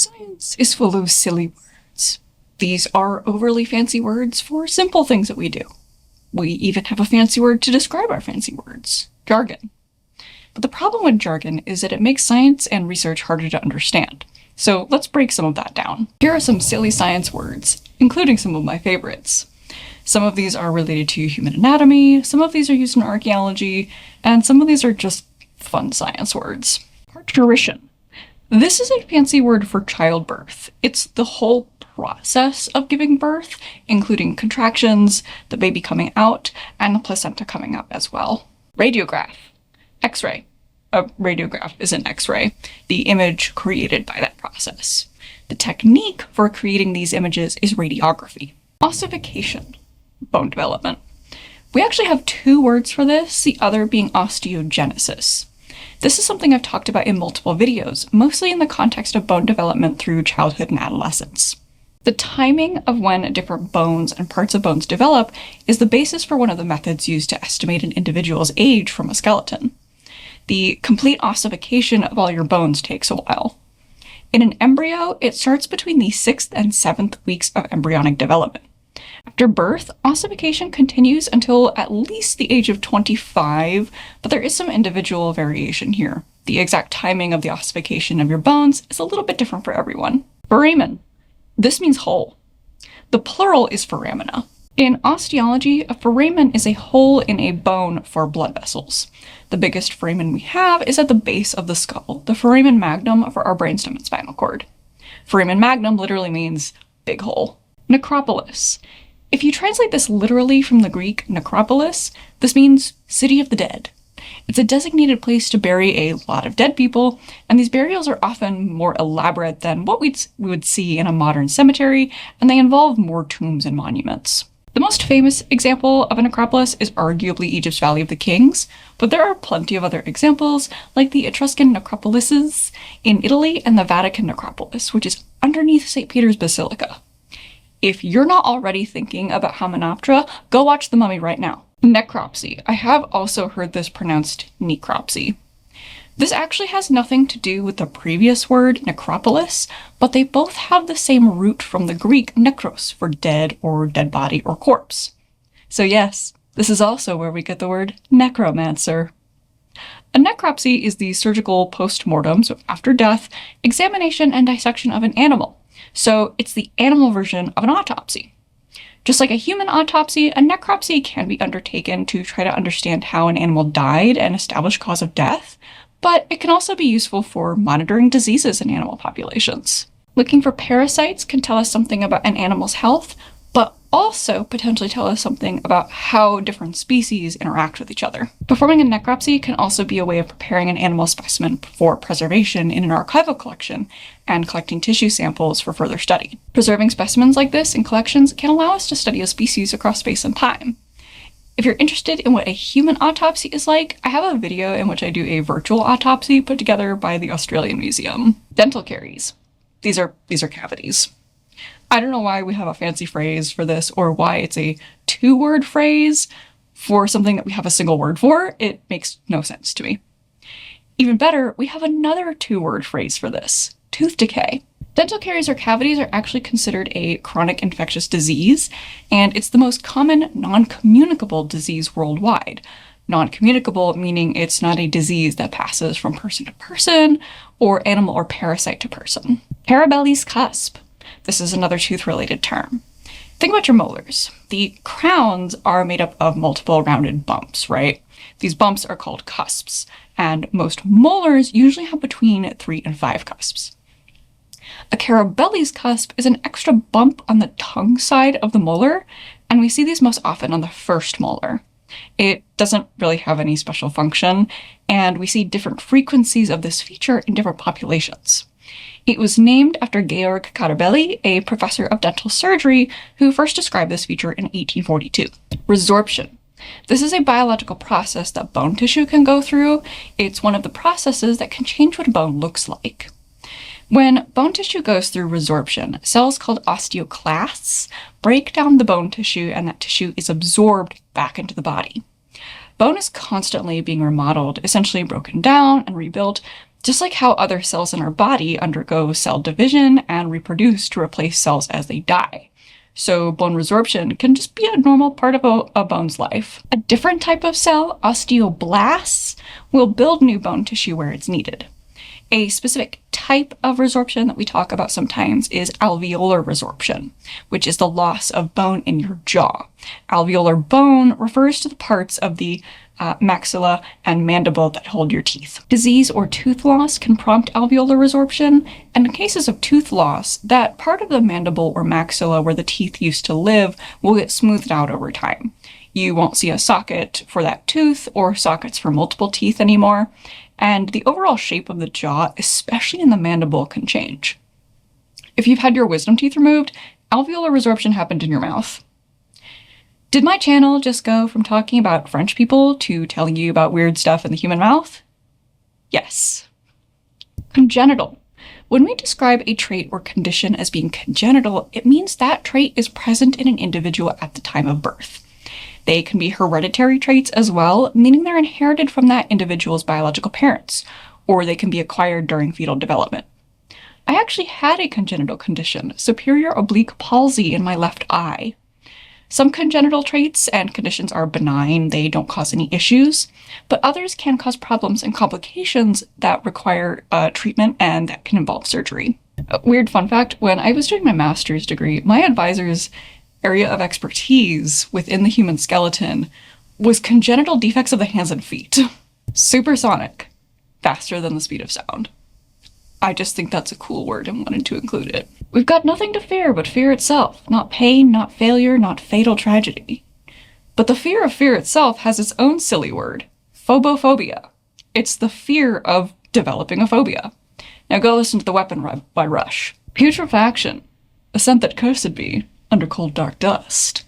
Science is full of silly words. These are overly fancy words for simple things that we do. We even have a fancy word to describe our fancy words: jargon. But the problem with jargon is that it makes science and research harder to understand. So let's break some of that down. Here are some silly science words, including some of my favorites. Some of these are related to human anatomy, some of these are used in archaeology, and some of these are just fun science words. Parturition. This is a fancy word for childbirth. It's the whole process of giving birth, including contractions, the baby coming out, and the placenta coming up as well. Radiograph. X-ray. A radiograph is an X-ray, the image created by that process. The technique for creating these images is radiography. Ossification. Bone development. We actually have two words for this, the other being osteogenesis. This is something I've talked about in multiple videos, mostly in the context of bone development through childhood and adolescence. The timing of when different bones and parts of bones develop is the basis for one of the methods used to estimate an individual's age from a skeleton. The complete ossification of all your bones takes a while. In an embryo, it starts between the 6th and 7th weeks of embryonic development. After birth, ossification continues until at least the age of 25, but there is some individual variation here. The exact timing of the ossification of your bones is a little bit different for everyone. Foramen. This means hole. The plural is foramina. In osteology, a foramen is a hole in a bone for blood vessels. The biggest foramen we have is at the base of the skull, the foramen magnum for our brainstem and spinal cord. Foramen magnum literally means big hole. Necropolis. If you translate this literally from the Greek necropolis, this means city of the dead. It's a designated place to bury a lot of dead people, and these burials are often more elaborate than what we would see in a modern cemetery, and they involve more tombs and monuments. The most famous example of a necropolis is arguably Egypt's Valley of the Kings, but there are plenty of other examples, like the Etruscan necropolises in Italy and the Vatican necropolis, which is underneath St. Peter's Basilica. If you're not already thinking about Hymenoptera, go watch The Mummy right now. Necropsy. I have also heard this pronounced necropsy. This actually has nothing to do with the previous word, necropolis, but they both have the same root from the Greek nekros for dead or dead body or corpse. So yes, this is also where we get the word necromancer. A necropsy is the surgical post-mortem, so after death, examination and dissection of an animal. So it's the animal version of an autopsy. Just like a human autopsy, a necropsy can be undertaken to try to understand how an animal died and establish cause of death, but it can also be useful for monitoring diseases in animal populations. Looking for parasites can tell us something about an animal's health, but also potentially tell us something about how different species interact with each other. Performing a necropsy can also be a way of preparing an animal specimen for preservation in an archival collection and collecting tissue samples for further study. Preserving specimens like this in collections can allow us to study a species across space and time. If you're interested in what a human autopsy is like, I have a video in which I do a virtual autopsy put together by the Australian Museum. Dental caries. These are cavities. I don't know why we have a fancy phrase for this or why it's a two-word phrase for something that we have a single word for. It makes no sense to me. Even better, we have another two-word phrase for this: tooth decay. Dental caries or cavities are actually considered a chronic infectious disease, and it's the most common non-communicable disease worldwide. Non-communicable meaning it's not a disease that passes from person to person or animal or parasite to person. Carabelli's cusp. This is another tooth-related term. Think about your molars. The crowns are made up of multiple rounded bumps, right? These bumps are called cusps, and most molars usually have between 3 and 5 cusps. A carabelli's cusp is an extra bump on the tongue side of the molar, and we see these most often on the first molar. It doesn't really have any special function, and we see different frequencies of this feature in different populations. It was named after Georg Carabelli, a professor of dental surgery, who first described this feature in 1842. Resorption. This is a biological process that bone tissue can go through. It's one of the processes that can change what a bone looks like. When bone tissue goes through resorption, cells called osteoclasts break down the bone tissue, and that tissue is absorbed back into the body. Bone is constantly being remodeled, essentially broken down and rebuilt, Just like how other cells in our body undergo cell division and reproduce to replace cells as they die. So bone resorption can just be a normal part of a bone's life. A different type of cell, osteoblasts, will build new bone tissue where it's needed. A specific type of resorption that we talk about sometimes is alveolar resorption, which is the loss of bone in your jaw. Alveolar bone refers to the parts of the maxilla and mandible that hold your teeth. Disease or tooth loss can prompt alveolar resorption, and in cases of tooth loss, that part of the mandible or maxilla where the teeth used to live will get smoothed out over time. You won't see a socket for that tooth or sockets for multiple teeth anymore, and the overall shape of the jaw, especially in the mandible, can change. If you've had your wisdom teeth removed, alveolar resorption happened in your mouth. Did my channel just go from talking about French people to telling you about weird stuff in the human mouth? Yes. Congenital. When we describe a trait or condition as being congenital, it means that trait is present in an individual at the time of birth. They can be hereditary traits as well, meaning they're inherited from that individual's biological parents, or they can be acquired during fetal development. I actually had a congenital condition, superior oblique palsy in my left eye. Some congenital traits and conditions are benign, they don't cause any issues, but others can cause problems and complications that require treatment and that can involve surgery. A weird fun fact, when I was doing my master's degree, my advisor's area of expertise within the human skeleton was congenital defects of the hands and feet. Supersonic, faster than the speed of sound. I just think that's a cool word and wanted to include it. We've got nothing to fear but fear itself, not pain, not failure, not fatal tragedy. But the fear of fear itself has its own silly word, phobophobia. It's the fear of developing a phobia. Now go listen to The Weapon by Rush. Putrefaction, a scent that cursed be under cold dark dust.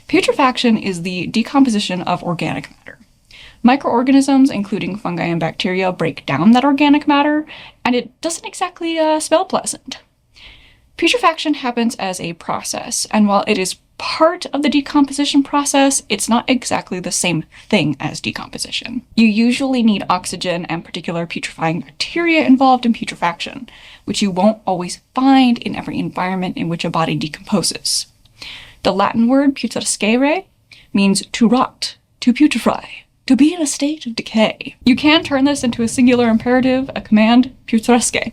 Putrefaction is the decomposition of organic matter. Microorganisms, including fungi and bacteria, break down that organic matter, and it doesn't exactly smell pleasant. Putrefaction happens as a process, and while it is part of the decomposition process, it's not exactly the same thing as decomposition. You usually need oxygen and particular putrefying bacteria involved in putrefaction, which you won't always find in every environment in which a body decomposes. The Latin word putrescere means to rot, to putrefy, to be in a state of decay. You can turn this into a singular imperative, a command, putresce.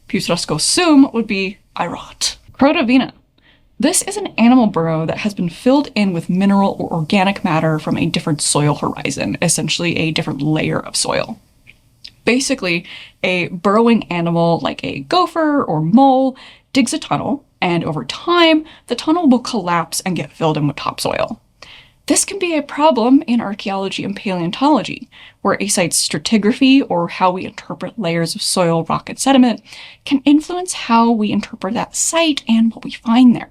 Putresco sum would be I rot. Crotavina. This is an animal burrow that has been filled in with mineral or organic matter from a different soil horizon, essentially a different layer of soil. Basically, a burrowing animal like a gopher or mole digs a tunnel, and over time, the tunnel will collapse and get filled in with topsoil. This can be a problem in archaeology and paleontology, where a site's stratigraphy, or how we interpret layers of soil, rock, and sediment, can influence how we interpret that site and what we find there.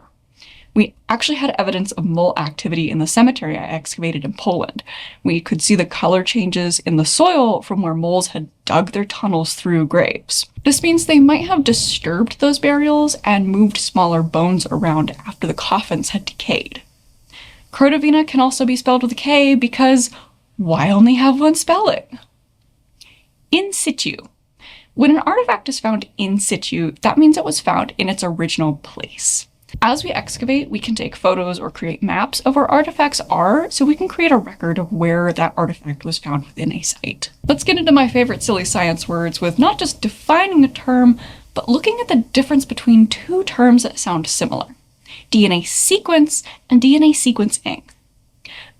We actually had evidence of mole activity in the cemetery I excavated in Poland. We could see the color changes in the soil from where moles had dug their tunnels through graves. This means they might have disturbed those burials and moved smaller bones around after the coffins had decayed. Crotavina can also be spelled with a K because why only have one spelling? In situ. When an artifact is found in situ, that means it was found in its original place. As we excavate, we can take photos or create maps of where artifacts are, so we can create a record of where that artifact was found within a site. Let's get into my favorite silly science words with not just defining a term, but looking at the difference between two terms that sound similar. DNA sequence and DNA sequencing.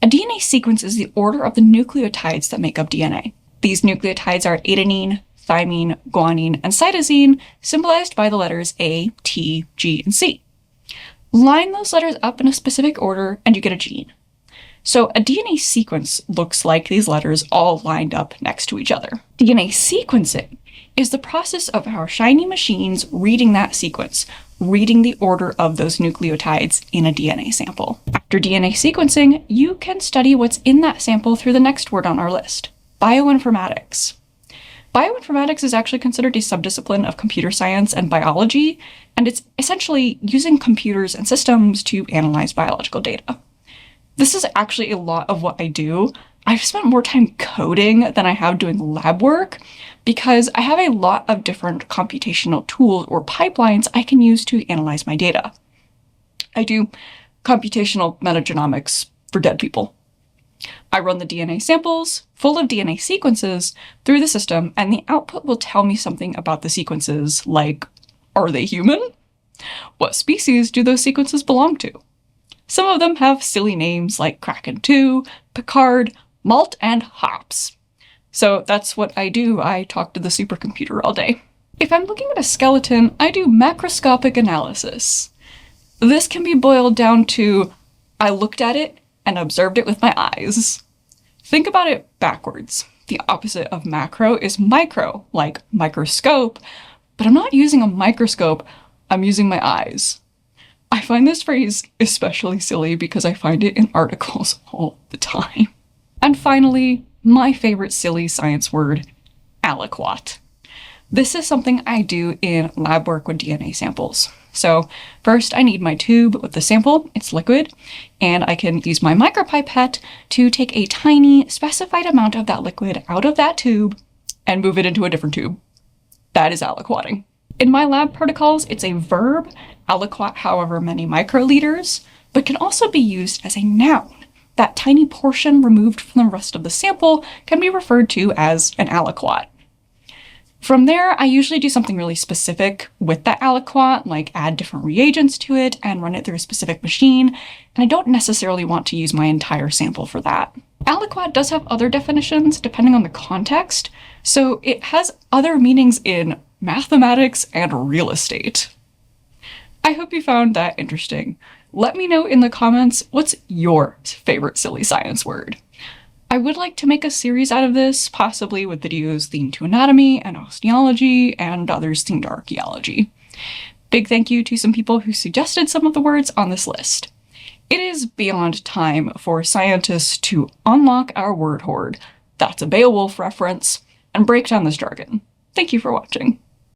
A DNA sequence is the order of the nucleotides that make up DNA. These nucleotides are adenine, thymine, guanine, and cytosine, symbolized by the letters A, T, G, and C. Line those letters up in a specific order and you get a gene. So a DNA sequence looks like these letters all lined up next to each other. DNA sequencing is the process of our shiny machines reading that sequence, reading the order of those nucleotides in a DNA sample. After DNA sequencing, you can study what's in that sample through the next word on our list, bioinformatics. Bioinformatics is actually considered a subdiscipline of computer science and biology, and it's essentially using computers and systems to analyze biological data. This is actually a lot of what I do. I've spent more time coding than I have doing lab work because I have a lot of different computational tools or pipelines I can use to analyze my data. I do computational metagenomics for dead people. I run the DNA samples, full of DNA sequences, through the system, and the output will tell me something about the sequences, like, are they human? What species do those sequences belong to? Some of them have silly names like Kraken2, Picard, Malt, and Hops. So that's what I do. I talk to the supercomputer all day. If I'm looking at a skeleton, I do macroscopic analysis. This can be boiled down to, I looked at it and observed it with my eyes. Think about it backwards. The opposite of macro is micro, like microscope, but I'm not using a microscope, I'm using my eyes. I find this phrase especially silly because I find it in articles all the time. And finally, my favorite silly science word, aliquot. This is something I do in lab work with DNA samples. So first I need my tube with the sample, it's liquid, and I can use my micropipette to take a tiny specified amount of that liquid out of that tube and move it into a different tube. That is aliquoting. In my lab protocols, it's a verb, aliquot however many microliters, but can also be used as a noun. That tiny portion removed from the rest of the sample can be referred to as an aliquot. From there, I usually do something really specific with that aliquot, like add different reagents to it and run it through a specific machine, and I don't necessarily want to use my entire sample for that. Aliquot does have other definitions depending on the context, so it has other meanings in mathematics and real estate. I hope you found that interesting. Let me know in the comments what's your favorite silly science word. I would like to make a series out of this, possibly with videos themed to anatomy and osteology and others themed to archaeology. Big thank you to some people who suggested some of the words on this list. It is beyond time for scientists to unlock our word hoard, that's a Beowulf reference, and break down this jargon. Thank you for watching.